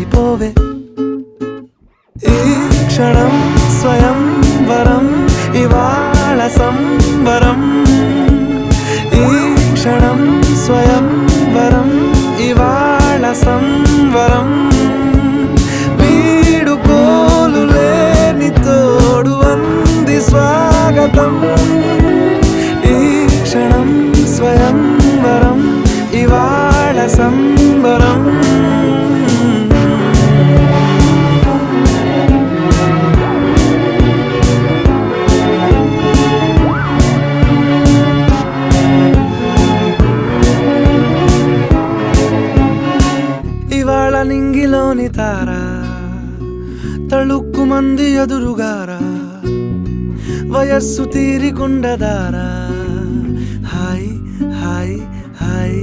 పడిపోవే ఈ క్షణం స్వయంవరం ఇవాళ సంబరం ఈ క్షణం స్వయంవరం ఇవాళ సంవరం వీడుకోలు లేని తోడు అంది స్వాగతం ఈ క్షణం స్వయంవరం ఇవాళ సంబరం ఇవాళ నింగిలోని తార తళుక్కు మంది ఎదురుగారా వయస్సు తీరికుండదారా హాయ్ హాయ్ హాయ్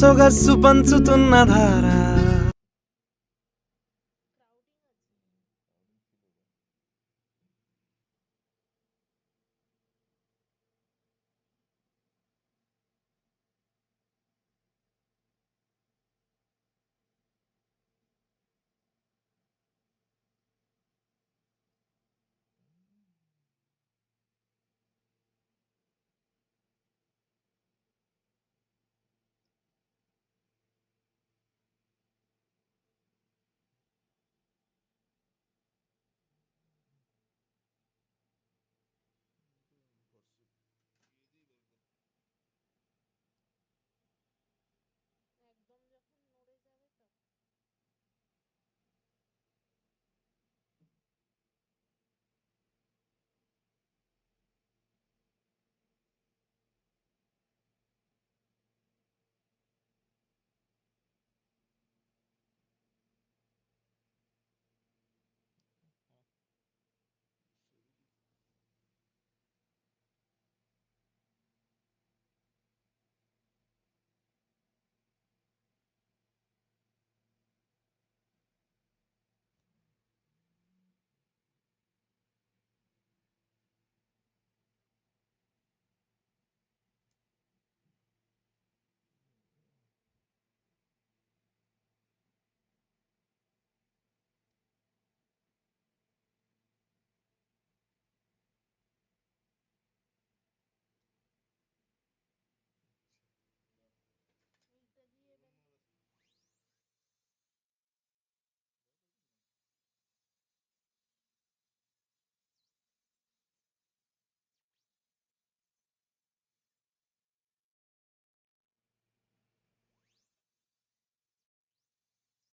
సొగస్సు పంచుతున్న ధారా